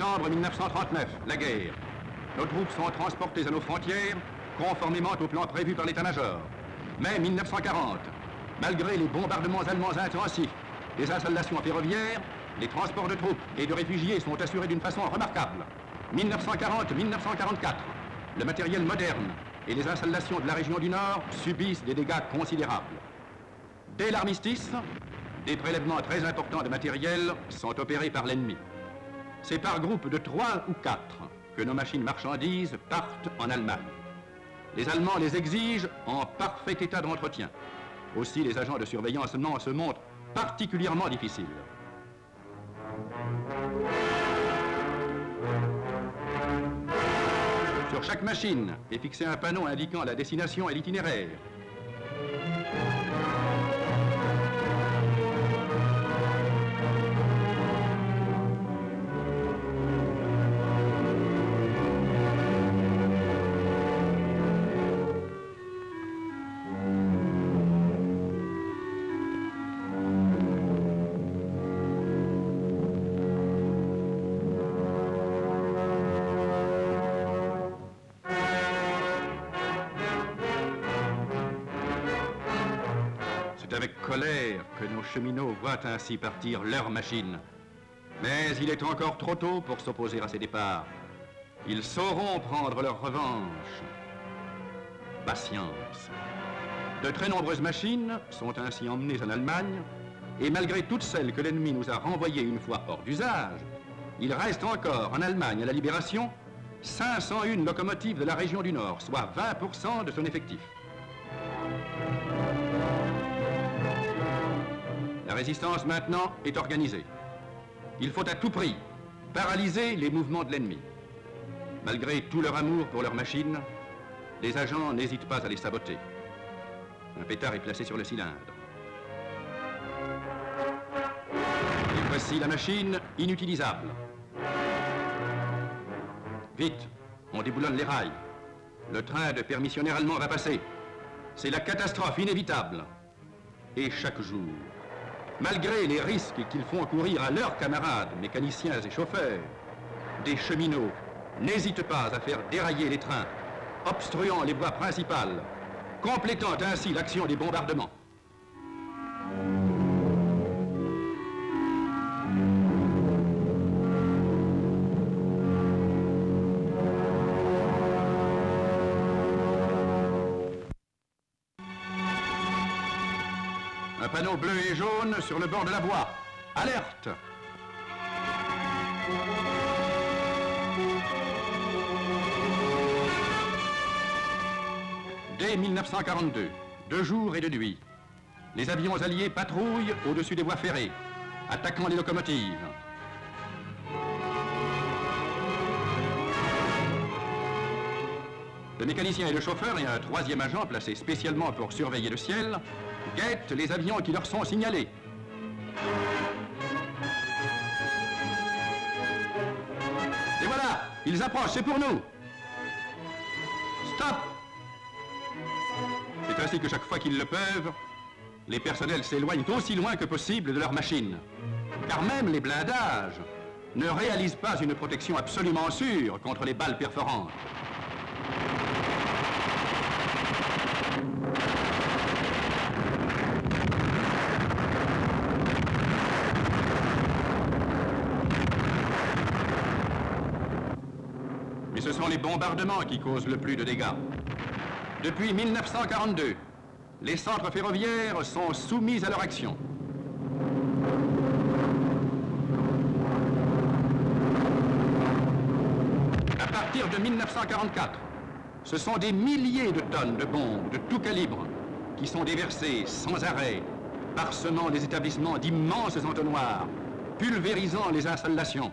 septembre 1939, la guerre. Nos troupes sont transportées à nos frontières, conformément au plan prévu par l'état-major. Mai 1940, malgré les bombardements allemands intensifs, les installations ferroviaires, les transports de troupes et de réfugiés sont assurés d'une façon remarquable. 1940-1944, le matériel moderne et les installations de la région du Nord subissent des dégâts considérables. Dès l'armistice, des prélèvements très importants de matériel sont opérés par l'ennemi. C'est par groupe de 3 ou 4 que nos machines marchandises partent en Allemagne. Les Allemands les exigent en parfait état d'entretien. Aussi, les agents de surveillance se montrent particulièrement difficiles. Sur chaque machine est fixé un panneau indiquant la destination et l'itinéraire. Avec colère que nos cheminots voient ainsi partir leurs machines. Mais il est encore trop tôt pour s'opposer à ces départs. Ils sauront prendre leur revanche. Patience. De très nombreuses machines sont ainsi emmenées en Allemagne, et malgré toutes celles que l'ennemi nous a renvoyées une fois hors d'usage, il reste encore en Allemagne à la Libération 501 locomotives de la région du Nord, soit 20% de son effectif. La résistance maintenant est organisée. Il faut à tout prix paralyser les mouvements de l'ennemi. Malgré tout leur amour pour leurs machines, les agents n'hésitent pas à les saboter. Un pétard est placé sur le cylindre. Et voici la machine inutilisable. Vite, on déboulonne les rails. Le train de permissionnaires allemands va passer. C'est la catastrophe inévitable. Et chaque jour, malgré les risques qu'ils font courir à leurs camarades, mécaniciens et chauffeurs, des cheminots n'hésitent pas à faire dérailler les trains, obstruant les voies principales, complétant ainsi l'action des bombardements. Un panneau bleu et jaune sur le bord de la voie. Alerte! Dès 1942, de jour et de nuit, les avions alliés patrouillent au-dessus des voies ferrées, attaquant les locomotives. Le mécanicien et le chauffeur et un troisième agent placé spécialement pour surveiller le ciel guettent les avions qui leur sont signalés. Et voilà, ils approchent, c'est pour nous. Stop! C'est ainsi que chaque fois qu'ils le peuvent, les personnels s'éloignent aussi loin que possible de leurs machines. Car même les blindages ne réalisent pas une protection absolument sûre contre les balles perforantes. Mais ce sont les bombardements qui causent le plus de dégâts. Depuis 1942, les centres ferroviaires sont soumis à leur action. À partir de 1944, ce sont des milliers de tonnes de bombes de tout calibre qui sont déversées sans arrêt, parsemant les établissements d'immenses entonnoirs, pulvérisant les installations.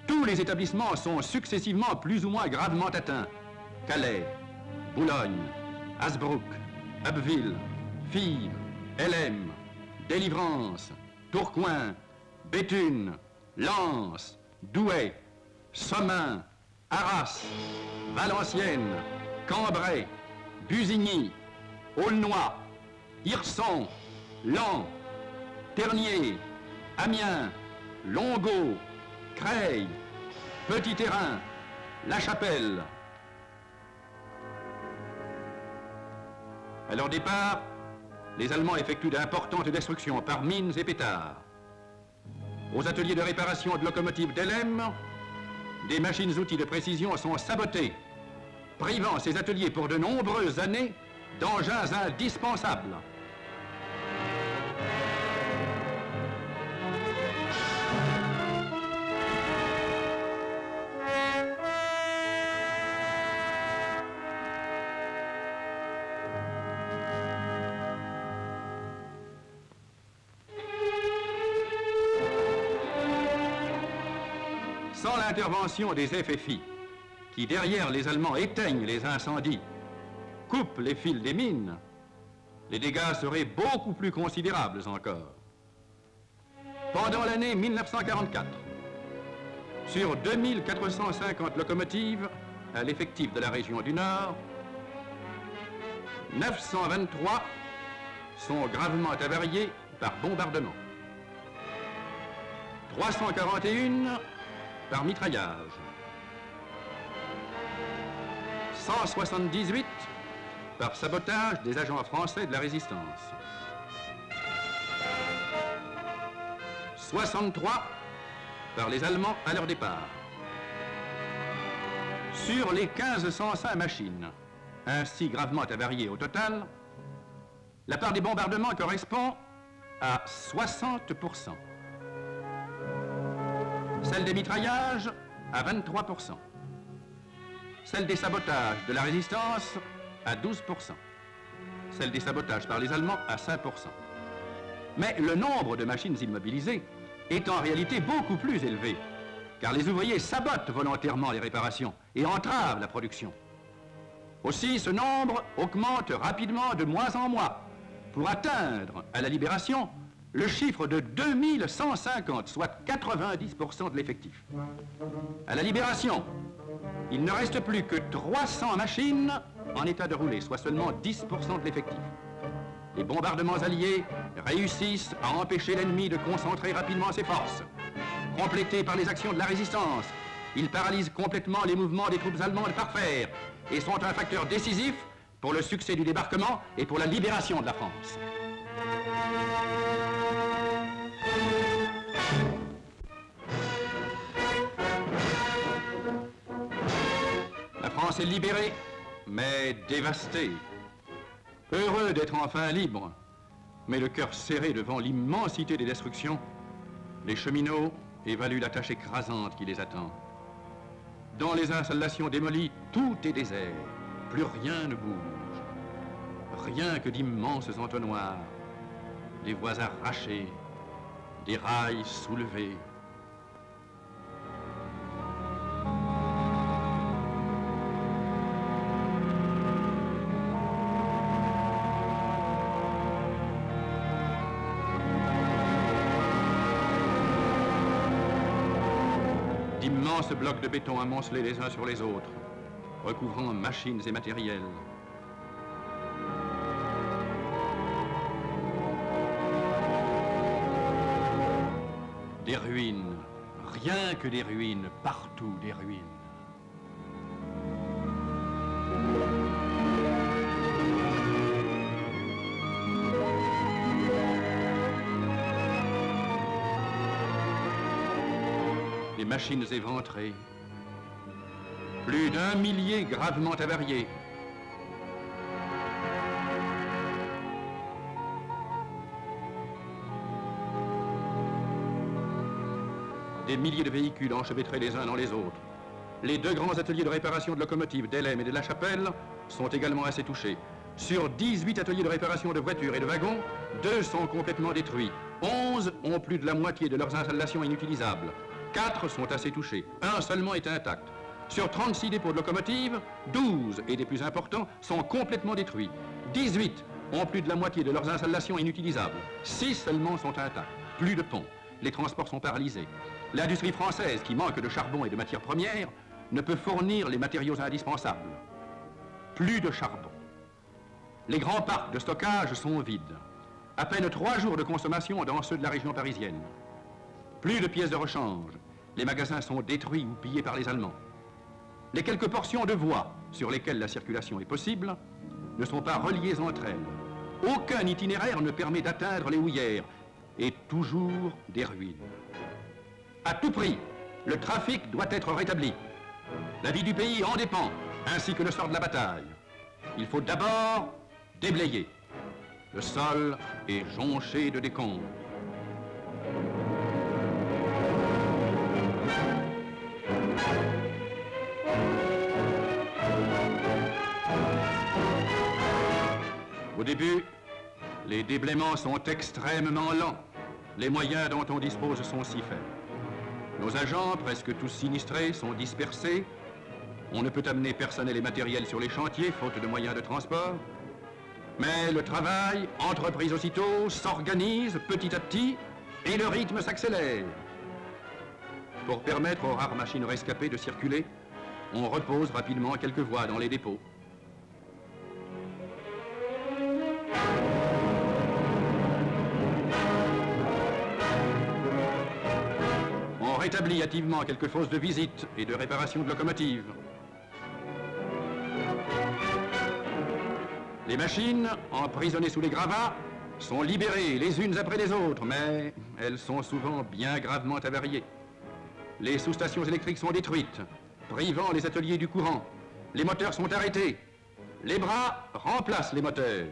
Tous les établissements sont successivement plus ou moins gravement atteints. Calais, Boulogne, Hasbrook, Abbeville, Fives, Hellemmes, Délivrance, Tourcoing, Béthune, Lens, Douai, Somain, Arras, Valenciennes, Cambrai, Busigny, Aulnoy, Hirson, Laon, Ternier, Amiens, Longeau, Creil, Petit Terrain, La Chapelle. À leur départ, les Allemands effectuent d'importantes destructions par mines et pétards. Aux ateliers de réparation de locomotives d'Elhem, des machines-outils de précision sont sabotées, privant ces ateliers pour de nombreuses années d'engins indispensables. Sans l'intervention des FFI, qui derrière les Allemands éteignent les incendies, coupent les fils des mines, les dégâts seraient beaucoup plus considérables encore. Pendant l'année 1944, sur 2450 locomotives à l'effectif de la région du Nord, 923 sont gravement avariées par bombardement. 341 par mitraillage, 178 par sabotage des agents français de la résistance, 63 par les Allemands à leur départ. Sur les 1505 machines ainsi gravement avariées au total, la part des bombardements correspond à 60%. Celle des mitraillages à 23%. Celle des sabotages de la résistance à 12%. Celle des sabotages par les Allemands à 5%. Mais le nombre de machines immobilisées est en réalité beaucoup plus élevé, car les ouvriers sabotent volontairement les réparations et entravent la production. Aussi, ce nombre augmente rapidement de mois en mois pour atteindre, à la Libération, le chiffre de 2150, soit 90% de l'effectif. À la Libération, il ne reste plus que 300 machines en état de rouler, soit seulement 10% de l'effectif. Les bombardements alliés réussissent à empêcher l'ennemi de concentrer rapidement ses forces. Complétés par les actions de la résistance, ils paralysent complètement les mouvements des troupes allemandes par fer et sont un facteur décisif pour le succès du débarquement et pour la libération de la France. La France est libérée, mais dévastée. Heureux d'être enfin libre, mais le cœur serré devant l'immensité des destructions, les cheminots évaluent la tâche écrasante qui les attend. Dans les installations démolies, tout est désert, plus rien ne bouge. Rien que d'immenses entonnoirs, des voies arrachées, des rails soulevés. D'immenses blocs de béton amoncelés les uns sur les autres, recouvrant machines et matériels. Des ruines, rien que des ruines, partout des ruines. Des machines éventrées, plus d'1 millier gravement avariés. Des milliers de véhicules enchevêtrés les uns dans les autres. Les deux grands ateliers de réparation de locomotives d'Elhem et de La Chapelle sont également assez touchés. Sur 18 ateliers de réparation de voitures et de wagons, 2 sont complètement détruits. 11 ont plus de la moitié de leurs installations inutilisables. 4 sont assez touchés. 1 seulement est intact. Sur 36 dépôts de locomotives, 12, et des plus importants, sont complètement détruits. 18 ont plus de la moitié de leurs installations inutilisables. 6 seulement sont intacts. Plus de ponts. Les transports sont paralysés. L'industrie française, qui manque de charbon et de matières premières, ne peut fournir les matériaux indispensables. Plus de charbon. Les grands parcs de stockage sont vides. À peine 3 jours de consommation dans ceux de la région parisienne. Plus de pièces de rechange. les magasins sont détruits ou pillés par les Allemands. Les quelques portions de voies sur lesquelles la circulation est possible ne sont pas reliées entre elles. Aucun itinéraire ne permet d'atteindre les houillères et toujours des ruines. À tout prix, le trafic doit être rétabli. La vie du pays en dépend, ainsi que le sort de la bataille. Il faut d'abord déblayer. Le sol est jonché de décombres. Au début, les déblaiements sont extrêmement lents. Les moyens dont on dispose sont si faibles. Nos agents, presque tous sinistrés, sont dispersés. On ne peut amener personnel et matériel sur les chantiers, faute de moyens de transport. Mais le travail, entreprise aussitôt, s'organise petit à petit et le rythme s'accélère. Pour permettre aux rares machines rescapées de circuler, on repose rapidement quelques voies dans les dépôts. On rétablit hâtivement quelques fosses de visite et de réparation de locomotives. Les machines, emprisonnées sous les gravats, sont libérées les unes après les autres, mais elles sont souvent bien gravement avariées. Les sous-stations électriques sont détruites, privant les ateliers du courant. Les moteurs sont arrêtés. Les bras remplacent les moteurs.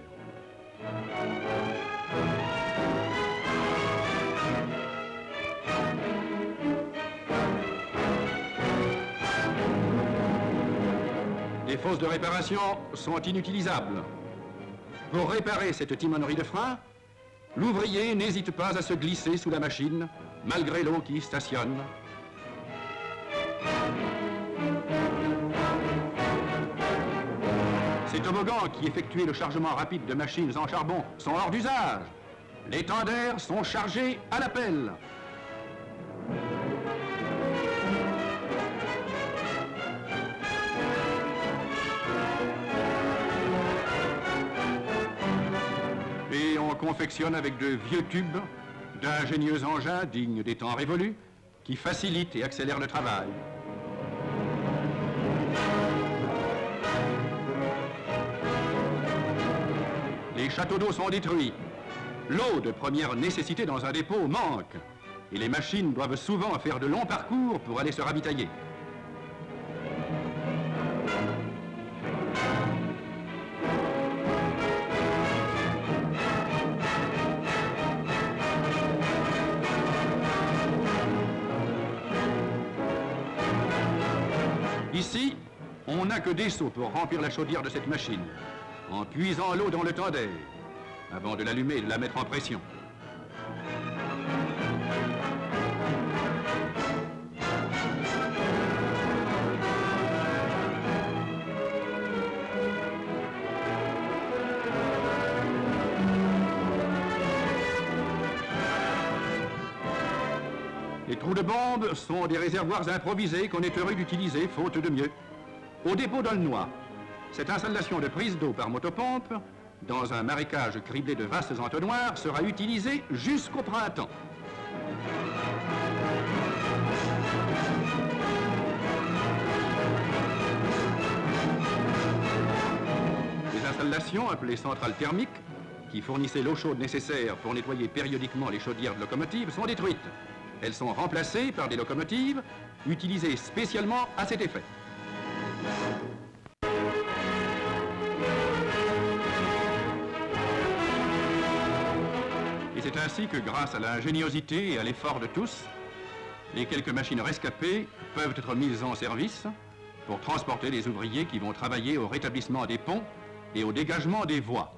Les fosses de réparation sont inutilisables. Pour réparer cette timonerie de frein, l'ouvrier n'hésite pas à se glisser sous la machine, malgré l'eau qui y stationne. Ces toboggans qui effectuaient le chargement rapide de machines en charbon sont hors d'usage. Les tenders sont chargés à la pelle. Et on confectionne avec de vieux tubes d'ingénieux engins dignes des temps révolus qui facilitent et accélèrent le travail. Les châteaux d'eau sont détruits. L'eau de première nécessité dans un dépôt manque. Et les machines doivent souvent faire de longs parcours pour aller se ravitailler. Ici, on n'a que des seaux pour remplir la chaudière de cette machine, en puisant l'eau dans le tender, avant de l'allumer et de la mettre en pression. Les trous de bombe sont des réservoirs improvisés qu'on est heureux d'utiliser, faute de mieux. Au dépôt d'Aulnoy, cette installation de prise d'eau par motopompe, dans un marécage criblé de vastes entonnoirs, sera utilisée jusqu'au printemps. Les installations, appelées centrales thermiques, qui fournissaient l'eau chaude nécessaire pour nettoyer périodiquement les chaudières de locomotives, sont détruites. Elles sont remplacées par des locomotives utilisées spécialement à cet effet. Et c'est ainsi que, grâce à l'ingéniosité et à l'effort de tous, les quelques machines rescapées peuvent être mises en service pour transporter les ouvriers qui vont travailler au rétablissement des ponts et au dégagement des voies.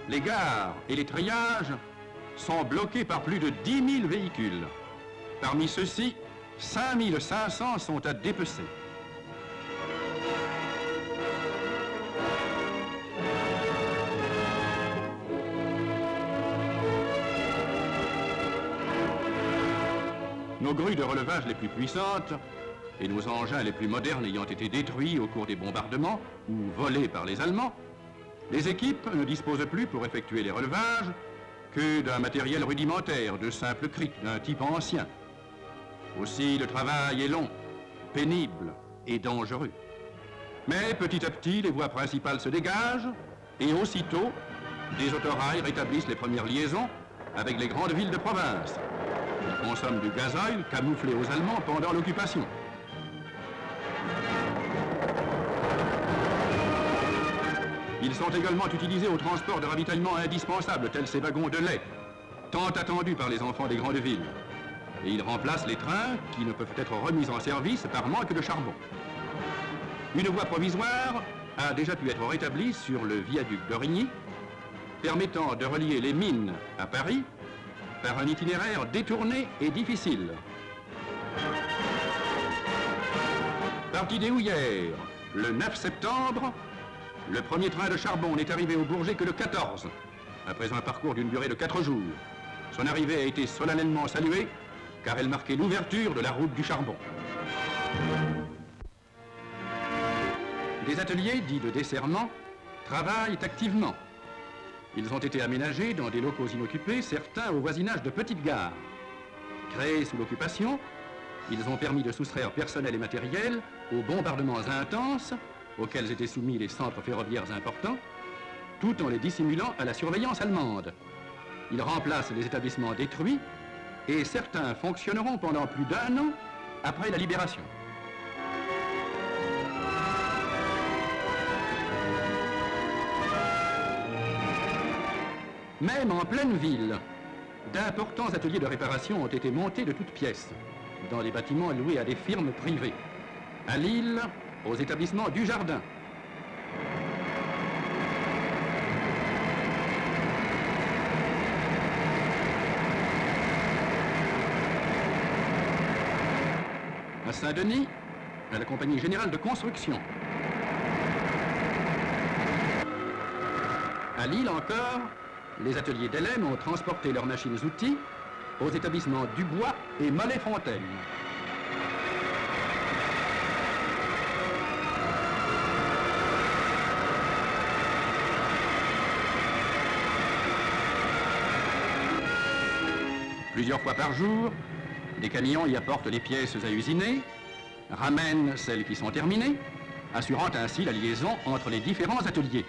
Les gares et les triages sont bloqués par plus de 10 000 véhicules. Parmi ceux-ci, 5 500 sont à dépecer. Nos grues de relevage les plus puissantes et nos engins les plus modernes ayant été détruits au cours des bombardements ou volés par les Allemands, les équipes ne disposent plus pour effectuer les relevages que d'un matériel rudimentaire, de simples criques d'un type ancien. Aussi, le travail est long, pénible et dangereux. Mais petit à petit, les voies principales se dégagent et aussitôt, des autorails rétablissent les premières liaisons avec les grandes villes de province. Ils consomment du gasoil camouflé aux Allemands pendant l'occupation. Ils sont également utilisés au transport de ravitaillement indispensable, tels ces wagons de lait, tant attendus par les enfants des grandes villes. Et ils remplacent les trains qui ne peuvent être remis en service par manque de charbon. Une voie provisoire a déjà pu être rétablie sur le viaduc d'Origny, permettant de relier les mines à Paris par un itinéraire détourné et difficile. Parti des Houillères, le 9 septembre, le premier train de charbon n'est arrivé au Bourget que le 14, après un parcours d'une durée de 4 jours. Son arrivée a été solennellement saluée, car elle marquait l'ouverture de la route du charbon. Des ateliers dits de desserrement travaillent activement. Ils ont été aménagés dans des locaux inoccupés, certains au voisinage de petites gares. Créés sous l'occupation, ils ont permis de soustraire personnel et matériel aux bombardements intenses auxquels étaient soumis les centres ferroviaires importants, tout en les dissimulant à la surveillance allemande. Ils remplacent les établissements détruits et certains fonctionneront pendant plus d'1 an après la libération. Même en pleine ville, d'importants ateliers de réparation ont été montés de toutes pièces, dans des bâtiments loués à des firmes privées. À Lille, aux établissements du Jardin. À Saint-Denis, à la Compagnie Générale de Construction. À Lille encore, les ateliers d'Helem ont transporté leurs machines-outils aux établissements Dubois et Mollet-Fontaine. Plusieurs fois par jour, des camions y apportent les pièces à usiner, ramènent celles qui sont terminées, assurant ainsi la liaison entre les différents ateliers.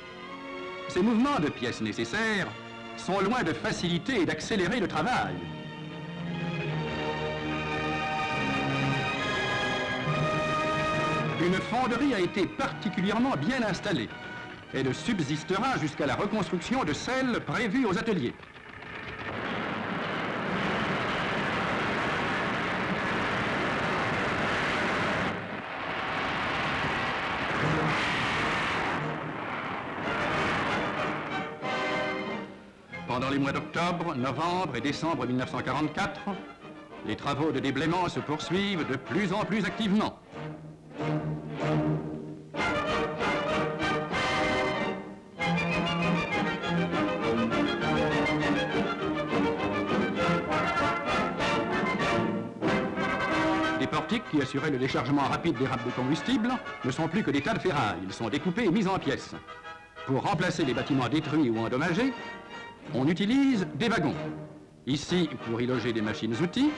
Ces mouvements de pièces nécessaires sont loin de faciliter et d'accélérer le travail. Une fonderie a été particulièrement bien installée. Elle subsistera jusqu'à la reconstruction de celle prévue aux ateliers. Pendant les mois d'octobre, novembre et décembre 1944, les travaux de déblaiement se poursuivent de plus en plus activement. Les portiques qui assuraient le déchargement rapide des rames de combustible ne sont plus que des tas de ferraille. Ils sont découpés et mis en pièces. Pour remplacer les bâtiments détruits ou endommagés, on utilise des wagons. Ici, pour y loger des machines-outils.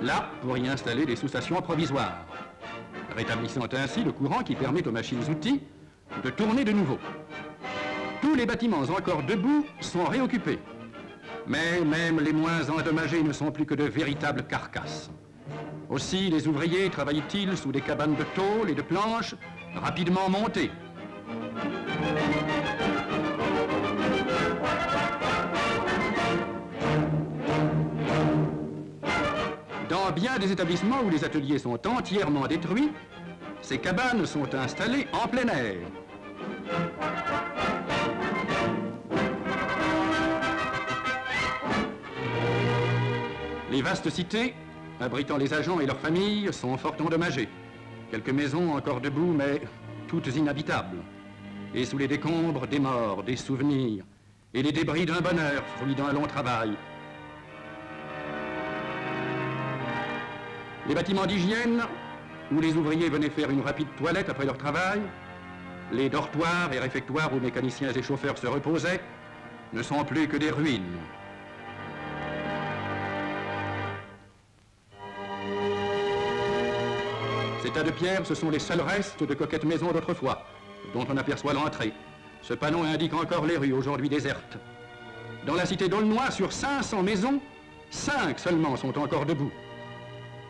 Là, pour y installer des sous-stations provisoires, rétablissant ainsi le courant qui permet aux machines-outils de tourner de nouveau. Tous les bâtiments encore debout sont réoccupés. Mais même les moins endommagés ne sont plus que de véritables carcasses. Aussi, les ouvriers travaillent-ils sous des cabanes de tôle et de planches rapidement montées. Dans bien des établissements où les ateliers sont entièrement détruits, ces cabanes sont installées en plein air. Les vastes cités, abritant les agents et leurs familles, sont fort endommagées. Quelques maisons encore debout, mais toutes inhabitables. Et sous les décombres, des morts, des souvenirs, et les débris d'un bonheur, fruit d'un long travail. Les bâtiments d'hygiène, où les ouvriers venaient faire une rapide toilette après leur travail, les dortoirs et réfectoires où mécaniciens et chauffeurs se reposaient, ne sont plus que des ruines. Ces tas de pierres, ce sont les seuls restes de coquettes maisons d'autrefois, dont on aperçoit l'entrée. Ce panneau indique encore les rues, aujourd'hui désertes. Dans la cité d'Aulnoy, sur 500 maisons, 5 seulement sont encore debout,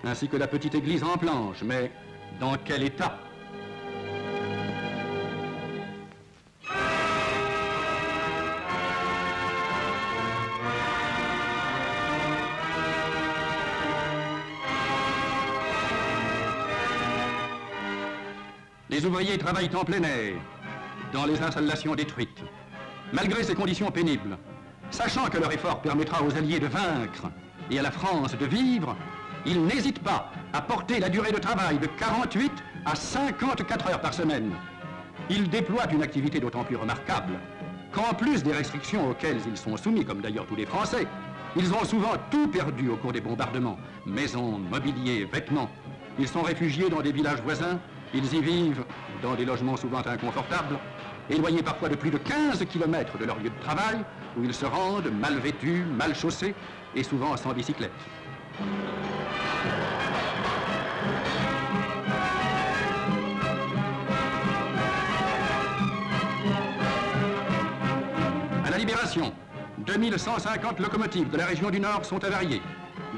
ainsi que la petite église en planches, mais dans quel état? Les ouvriers travaillent en plein air, dans les installations détruites. Malgré ces conditions pénibles, sachant que leur effort permettra aux Alliés de vaincre et à la France de vivre, ils n'hésitent pas à porter la durée de travail de 48 à 54 heures par semaine. Ils déploient une activité d'autant plus remarquable qu'en plus des restrictions auxquelles ils sont soumis, comme d'ailleurs tous les Français, ils ont souvent tout perdu au cours des bombardements. Maisons, mobilier, vêtements. Ils sont réfugiés dans des villages voisins. Ils y vivent dans des logements souvent inconfortables, éloignés parfois de plus de 15 km de leur lieu de travail, où ils se rendent mal vêtus, mal chaussés et souvent sans bicyclette. À la Libération, 2150 locomotives de la région du Nord sont avariées.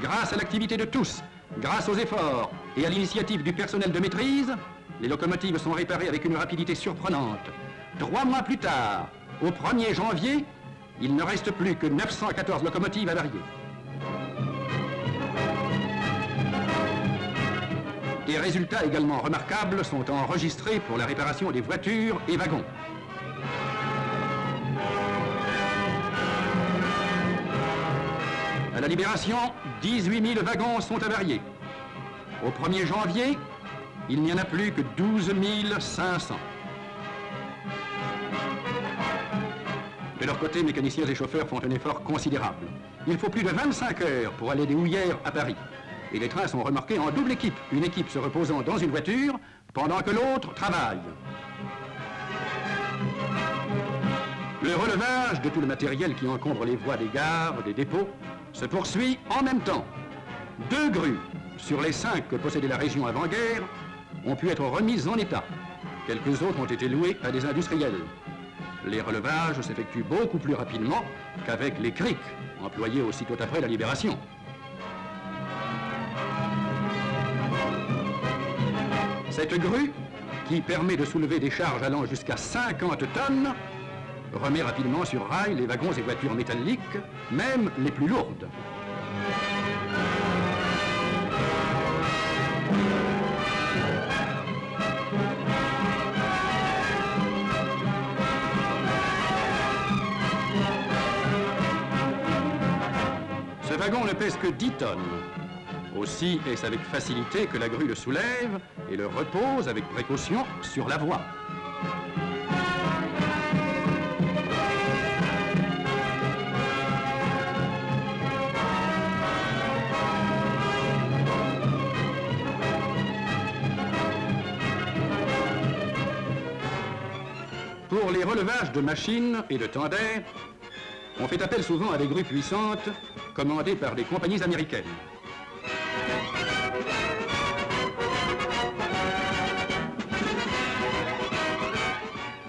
Grâce à l'activité de tous, grâce aux efforts et à l'initiative du personnel de maîtrise, les locomotives sont réparées avec une rapidité surprenante. 3 mois plus tard, au 1er janvier, il ne reste plus que 914 locomotives avariées. Des résultats également remarquables sont enregistrés pour la réparation des voitures et wagons. À la Libération, 18 000 wagons sont avariés. Au 1er janvier, il n'y en a plus que 12 500. De leur côté, mécaniciens et chauffeurs font un effort considérable. Il faut plus de 25 heures pour aller des Houillères à Paris. Et les trains sont remorqués en double équipe, une équipe se reposant dans une voiture pendant que l'autre travaille. Le relevage de tout le matériel qui encombre les voies des gares, des dépôts, se poursuit en même temps. 2 grues sur les 5 que possédait la région avant-guerre ont pu être remises en état. Quelques autres ont été louées à des industriels. Les relevages s'effectuent beaucoup plus rapidement qu'avec les crics, employés aussitôt après la Libération. Cette grue, qui permet de soulever des charges allant jusqu'à 50 tonnes, remet rapidement sur rail les wagons et voitures métalliques, même les plus lourdes. Ce wagon ne pèse que 10 tonnes. Aussi est-ce avec facilité que la grue le soulève et le repose avec précaution sur la voie. Pour les relevages de machines et de tenders, on fait appel souvent à des grues puissantes commandées par des compagnies américaines.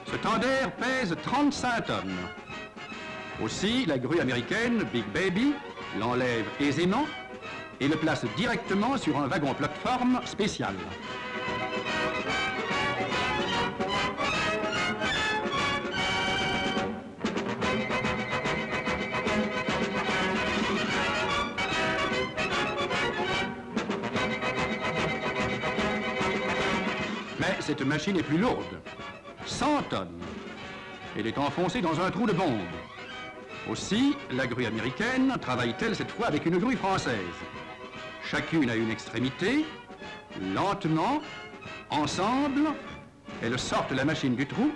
Ce tender pèse 35 tonnes. Aussi, la grue américaine Big Baby l'enlève aisément et le place directement sur un wagon plateforme spécial. Mais cette machine est plus lourde, 100 tonnes. Elle est enfoncée dans un trou de bombe. Aussi, la grue américaine travaille-t-elle cette fois avec une grue française. Chacune a une extrémité, lentement, ensemble, elles sortent la machine du trou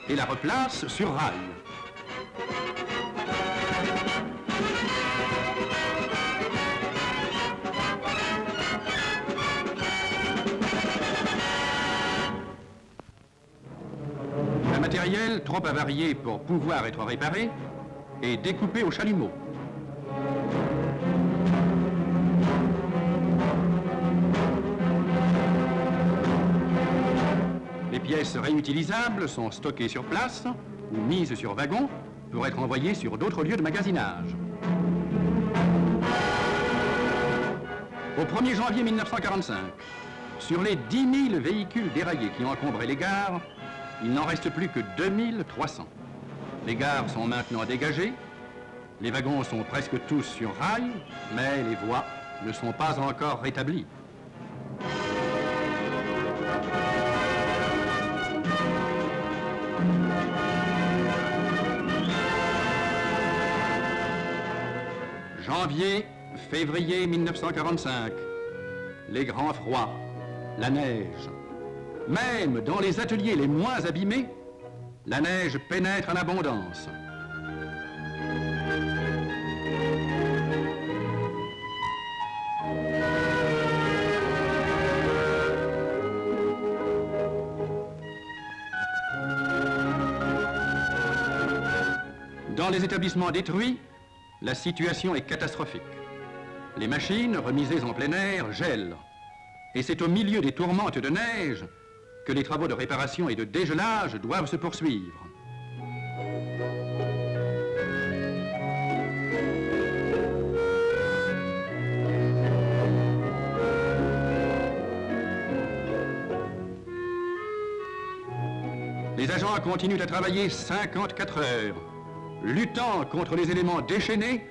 et la replacent sur rail. matériel trop avarié pour pouvoir être réparé est découpé au chalumeau. Les pièces réutilisables sont stockées sur place ou mises sur wagon pour être envoyées sur d'autres lieux de magasinage. Au 1er janvier 1945, sur les 10 000 véhicules déraillés qui encombraient les gares, il n'en reste plus que 2300. Les gares sont maintenant dégagées, les wagons sont presque tous sur rail, mais les voies ne sont pas encore rétablies. Janvier, février 1945, les grands froids, la neige. Même dans les ateliers les moins abîmés, la neige pénètre en abondance. Dans les établissements détruits, la situation est catastrophique. Les machines, remisées en plein air, gèlent. Et c'est au milieu des tourmentes de neige que les travaux de réparation et de dégelage doivent se poursuivre. Les agents continuent à travailler 54 heures, luttant contre les éléments déchaînés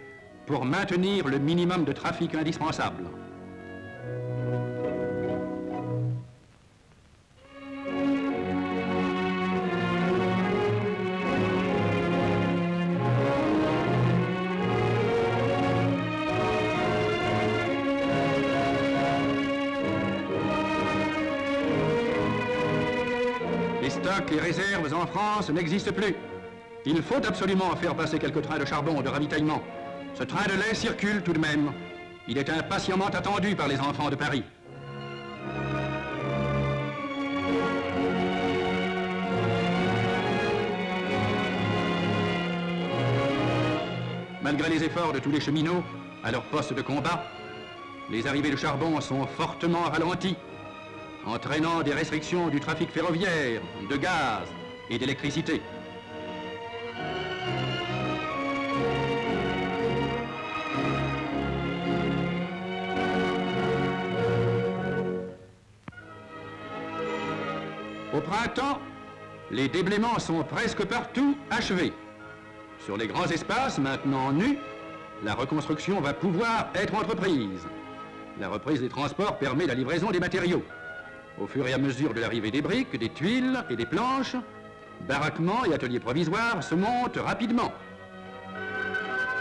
pour maintenir le minimum de trafic indispensable. Les stocks et réserves en France n'existent plus. Il faut absolument faire passer quelques trains de charbon de ravitaillement. Ce train de lait circule tout de même. Il est impatiemment attendu par les enfants de Paris. Malgré les efforts de tous les cheminots à leur poste de combat, les arrivées de charbon sont fortement ralenties, entraînant des restrictions du trafic ferroviaire, de gaz et d'électricité. Au printemps, les déblaiements sont presque partout achevés. Sur les grands espaces, maintenant nus, la reconstruction va pouvoir être entreprise. La reprise des transports permet la livraison des matériaux. Au fur et à mesure de l'arrivée des briques, des tuiles et des planches, baraquements et ateliers provisoires se montent rapidement.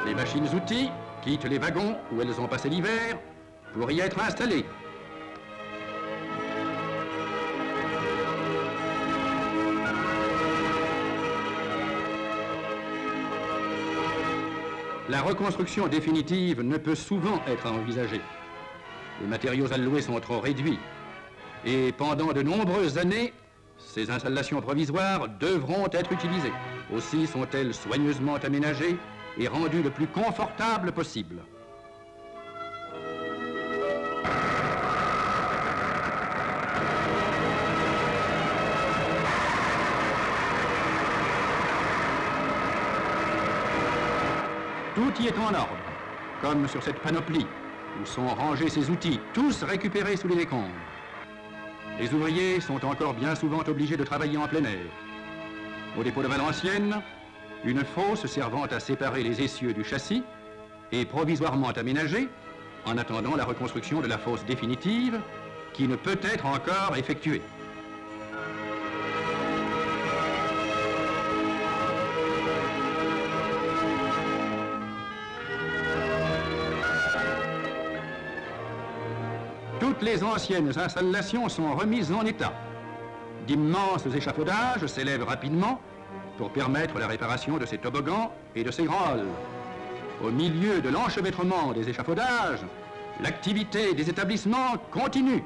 Les machines-outils quittent les wagons où elles ont passé l'hiver pour y être installées. La reconstruction définitive ne peut souvent être envisagée. Les matériaux alloués sont trop réduits. Et pendant de nombreuses années, ces installations provisoires devront être utilisées. Aussi sont-elles soigneusement aménagées et rendues le plus confortables possible. Tout y est en ordre, comme sur cette panoplie, où sont rangés ces outils, tous récupérés sous les décombres. Les ouvriers sont encore bien souvent obligés de travailler en plein air. Au dépôt de Valenciennes, une fosse servant à séparer les essieux du châssis est provisoirement aménagée en attendant la reconstruction de la fosse définitive qui ne peut être encore effectuée. Toutes les anciennes installations sont remises en état. D'immenses échafaudages s'élèvent rapidement pour permettre la réparation de ces toboggans et de ces grands halls. Au milieu de l'enchevêtrement des échafaudages, l'activité des établissements continue.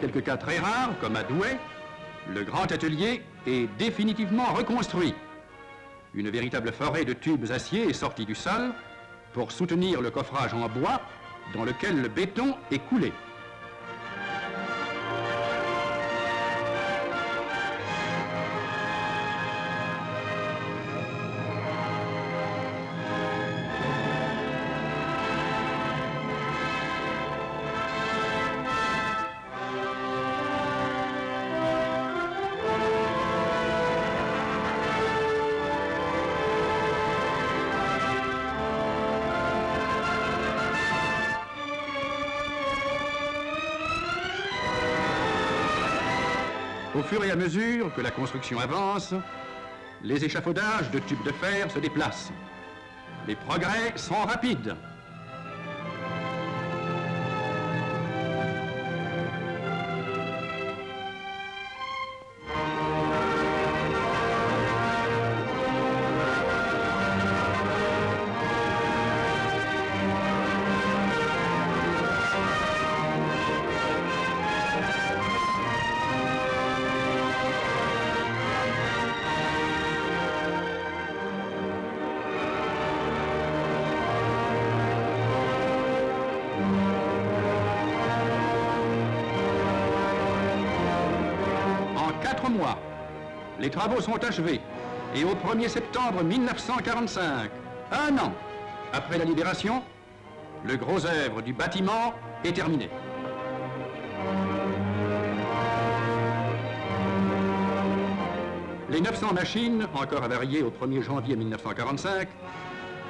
quelques cas très rares, comme à Douai, le grand atelier est définitivement reconstruit. Une véritable forêt de tubes acier est sortie du sol pour soutenir le coffrage en bois dans lequel le béton est coulé. Au fur et à mesure que la construction avance, les échafaudages de tubes de fer se déplacent. Les progrès sont rapides. Mois. Les travaux sont achevés et au 1er septembre 1945, un an après la libération, le gros œuvre du bâtiment est terminé. Les 900 machines, encore avariées au 1er janvier 1945,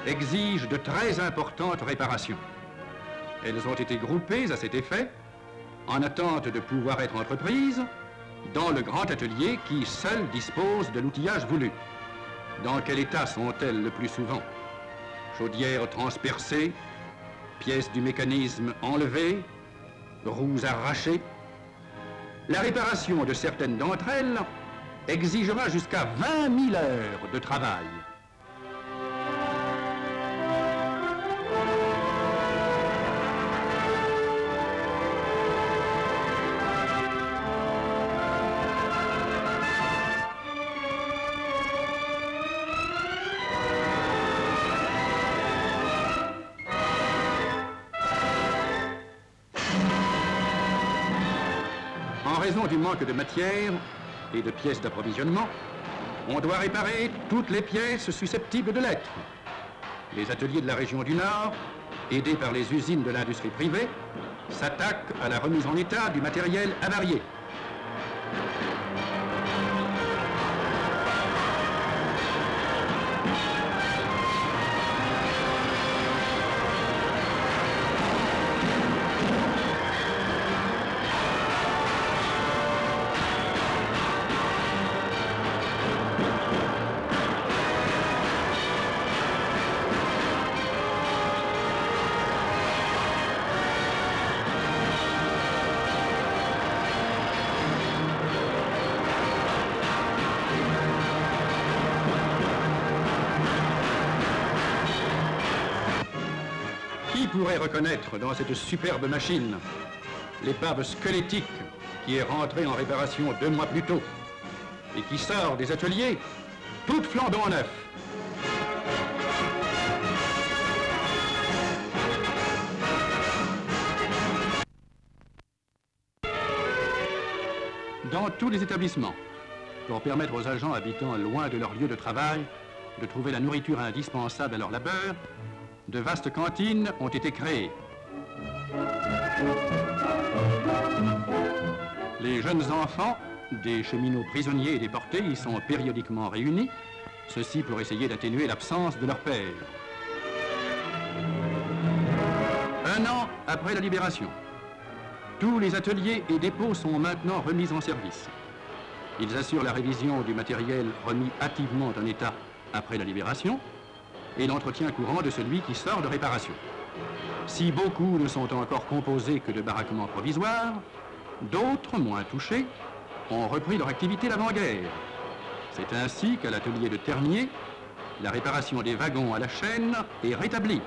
exigent de très importantes réparations. Elles ont été groupées à cet effet, en attente de pouvoir être entreprises, dans le grand atelier qui seul dispose de l'outillage voulu. Dans quel état sont-elles le plus souvent? Chaudières transpercées, pièces du mécanisme enlevées, roues arrachées. La réparation de certaines d'entre elles exigera jusqu'à 20 000 heures de travail. En raison du manque de matière et de pièces d'approvisionnement, on doit réparer toutes les pièces susceptibles de l'être. Les ateliers de la région du Nord, aidés par les usines de l'industrie privée, s'attaquent à la remise en état du matériel avarié. Qui pourrait reconnaître dans cette superbe machine l'épave squelettique qui est rentrée en réparation 2 mois plus tôt et qui sort des ateliers toute flambant neuf? Dans tous les établissements, pour permettre aux agents habitant loin de leur lieu de travail de trouver la nourriture indispensable à leur labeur, de vastes cantines ont été créées. Les jeunes enfants des cheminots prisonniers et déportés y sont périodiquement réunis, ceci pour essayer d'atténuer l'absence de leur père. Un an après la libération, tous les ateliers et dépôts sont maintenant remis en service. Ils assurent la révision du matériel remis hâtivement en état après la libération et l'entretien courant de celui qui sort de réparation. Si beaucoup ne sont encore composés que de baraquements provisoires, d'autres, moins touchés, ont repris leur activité d'avant-guerre. C'est ainsi qu'à l'atelier de Ternier, la réparation des wagons à la chaîne est rétablie.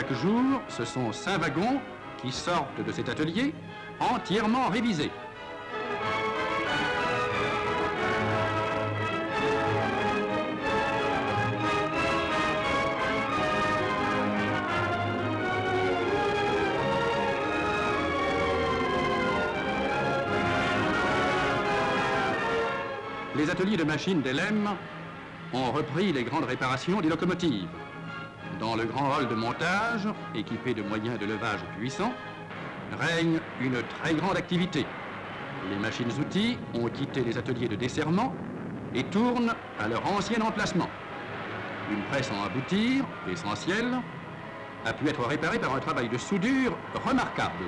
Chaque jour, ce sont 5 wagons qui sortent de cet atelier entièrement révisés. Les ateliers de machines d'Elhem ont repris les grandes réparations des locomotives. Dans le grand hall de montage, équipé de moyens de levage puissants, règne une très grande activité. Les machines-outils ont quitté les ateliers de desserrement et tournent à leur ancien emplacement. Une presse en aboutir, essentielle, a pu être réparée par un travail de soudure remarquable.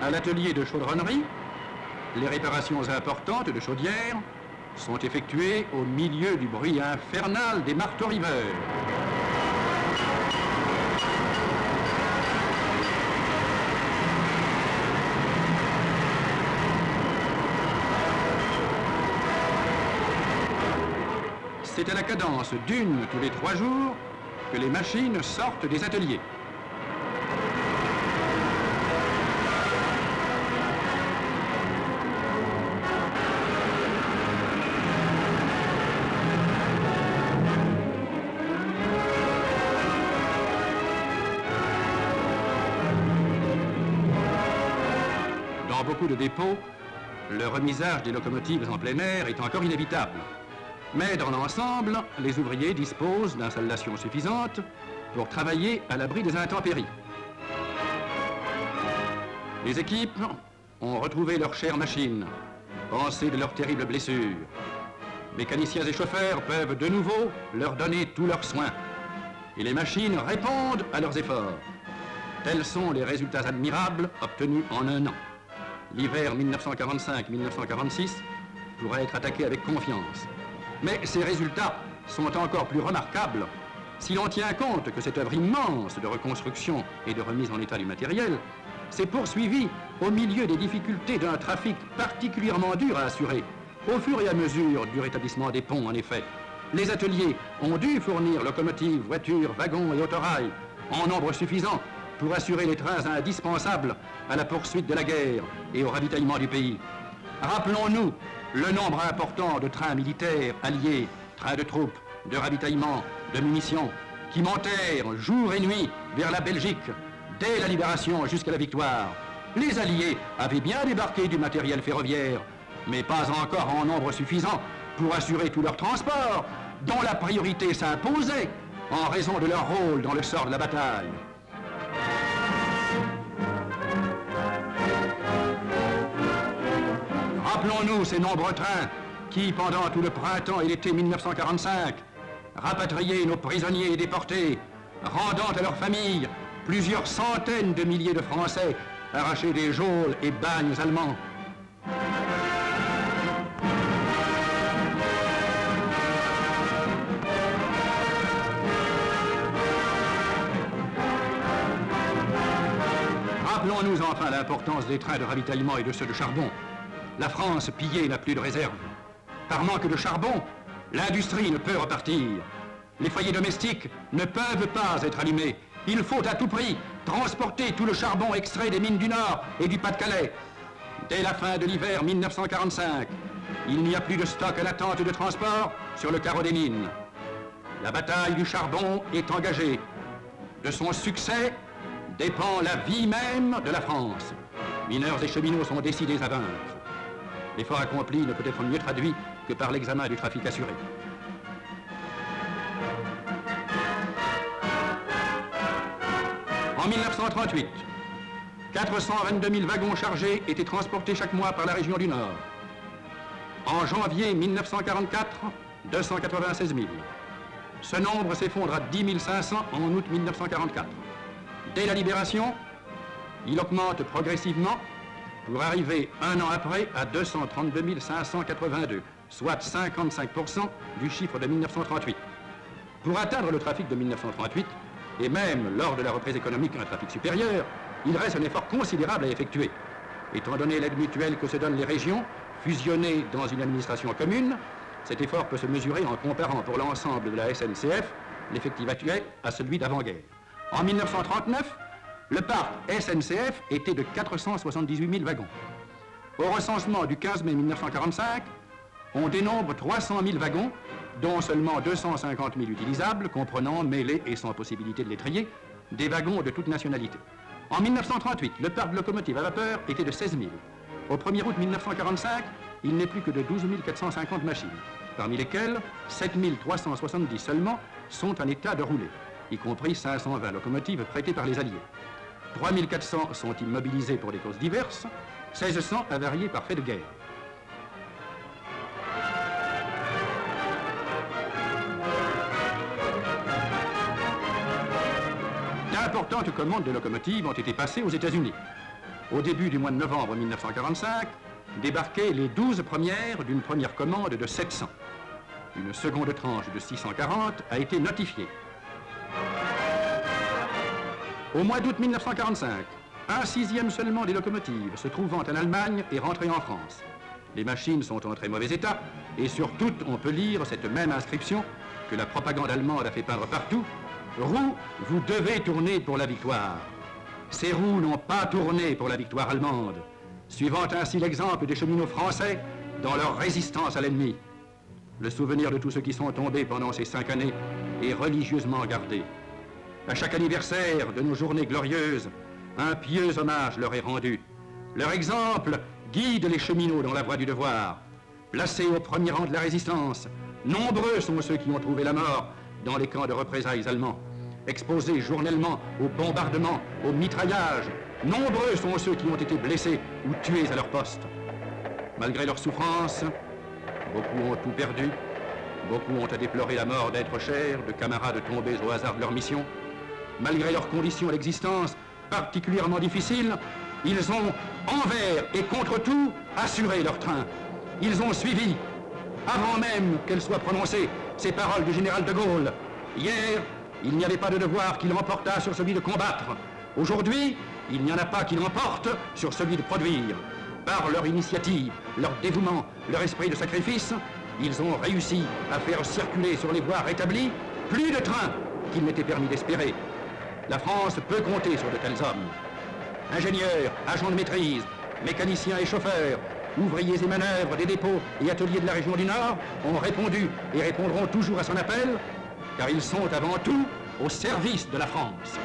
À l'atelier de chaudronnerie, les réparations importantes de chaudières sont effectuées au milieu du bruit infernal des marteaux-riveurs. C'est à la cadence d'une tous les 3 jours que les machines sortent des ateliers. Dans beaucoup de dépôts, le remisage des locomotives en plein air est encore inévitable. Mais dans l'ensemble, les ouvriers disposent d'installations suffisantes pour travailler à l'abri des intempéries. Les équipes ont retrouvé leurs chères machines, pensées de leurs terribles blessures. Mécaniciens et chauffeurs peuvent de nouveau leur donner tous leurs soins. Et les machines répondent à leurs efforts. Tels sont les résultats admirables obtenus en un an. L'hiver 1945-1946 pourrait être attaqué avec confiance. Mais ces résultats sont encore plus remarquables si l'on tient compte que cette œuvre immense de reconstruction et de remise en état du matériel s'est poursuivie au milieu des difficultés d'un trafic particulièrement dur à assurer. Au fur et à mesure du rétablissement des ponts, en effet, les ateliers ont dû fournir locomotives, voitures, wagons et autorails en nombre suffisant pour assurer les trains indispensables à la poursuite de la guerre et au ravitaillement du pays. Rappelons-nous le nombre important de trains militaires alliés, trains de troupes, de ravitaillement, de munitions, qui montèrent jour et nuit vers la Belgique, dès la libération jusqu'à la victoire. Les Alliés avaient bien débarqué du matériel ferroviaire, mais pas encore en nombre suffisant pour assurer tout leur transport, dont la priorité s'imposait en raison de leur rôle dans le sort de la bataille. Rappelons-nous ces nombreux trains qui, pendant tout le printemps et l'été 1945, rapatriaient nos prisonniers et déportés, rendant à leurs familles plusieurs centaines de milliers de Français arrachés des geôles et bagnes allemands. Rappelons-nous enfin l'importance des trains de ravitaillement et de ceux de charbon. La France, pillée, n'a plus de réserve. Par manque de charbon, l'industrie ne peut repartir. Les foyers domestiques ne peuvent pas être allumés. Il faut à tout prix transporter tout le charbon extrait des mines du Nord et du Pas-de-Calais. Dès la fin de l'hiver 1945, il n'y a plus de stock à l'attente de transport sur le carreau des mines. La bataille du charbon est engagée. De son succès dépend la vie même de la France. Mineurs et cheminots sont décidés à vaincre. L'effort accompli ne peut être mieux traduit que par l'examen du trafic assuré. En 1938, 422 000 wagons chargés étaient transportés chaque mois par la région du Nord. En janvier 1944, 296 000. Ce nombre s'effondre à 10 500 en août 1944. Dès la libération, il augmente progressivement pour arriver un an après à 232 582, soit 55% du chiffre de 1938. Pour atteindre le trafic de 1938, Et même lors de la reprise économique d'un trafic supérieur, il reste un effort considérable à effectuer. Étant donné l'aide mutuelle que se donnent les régions, fusionnées dans une administration commune, cet effort peut se mesurer en comparant pour l'ensemble de la SNCF l'effectif actuel à celui d'avant-guerre. En 1939, le parc SNCF était de 478 000 wagons. Au recensement du 15 mai 1945, on dénombre 300 000 wagons, dont seulement 250 000 utilisables, comprenant mêlés et sans possibilité de les trier, des wagons de toute nationalité. En 1938, le parc de locomotives à vapeur était de 16 000. Au 1er août 1945, il n'est plus que de 12 450 machines, parmi lesquelles 7 370 seulement sont en état de rouler, y compris 520 locomotives prêtées par les Alliés. 3 400 sont immobilisées pour des causes diverses, 1600 avariées par fait de guerre. D'importantes commandes de locomotives ont été passées aux États-Unis. Au début du mois de novembre 1945, débarquaient les 12 premières d'une première commande de 700. Une seconde tranche de 640 a été notifiée. Au mois d'août 1945, un sixième seulement des locomotives se trouvant en Allemagne est rentré en France. Les machines sont en très mauvais état et sur toutes on peut lire cette même inscription que la propagande allemande a fait peindre partout. Roues, vous devez tourner pour la victoire. Ces roues n'ont pas tourné pour la victoire allemande, suivant ainsi l'exemple des cheminots français dans leur résistance à l'ennemi. Le souvenir de tous ceux qui sont tombés pendant ces 5 années est religieusement gardé. À chaque anniversaire de nos journées glorieuses, un pieux hommage leur est rendu. Leur exemple guide les cheminots dans la voie du devoir. Placés au premier rang de la résistance, nombreux sont ceux qui ont trouvé la mort dans les camps de représailles allemands. Exposés journellement aux bombardements, aux mitraillages, nombreux sont ceux qui ont été blessés ou tués à leur poste. Malgré leur souffrance, beaucoup ont tout perdu, beaucoup ont à déplorer la mort d'êtres chers, de camarades tombés au hasard de leur mission. Malgré leurs conditions d'existence particulièrement difficiles, ils ont, envers et contre tout, assuré leur train. Ils ont suivi, avant même qu'elles soient prononcées, ces paroles du général de Gaulle. Hier, il n'y avait pas de devoir qui l'emportât sur celui de combattre. Aujourd'hui, il n'y en a pas qui l'emporte sur celui de produire. Par leur initiative, leur dévouement, leur esprit de sacrifice, ils ont réussi à faire circuler sur les voies rétablies plus de trains qu'il n'était permis d'espérer. La France peut compter sur de tels hommes. Ingénieurs, agents de maîtrise, mécaniciens et chauffeurs, ouvriers et manœuvres des dépôts et ateliers de la région du Nord ont répondu et répondront toujours à son appel, car ils sont avant tout au service de la France.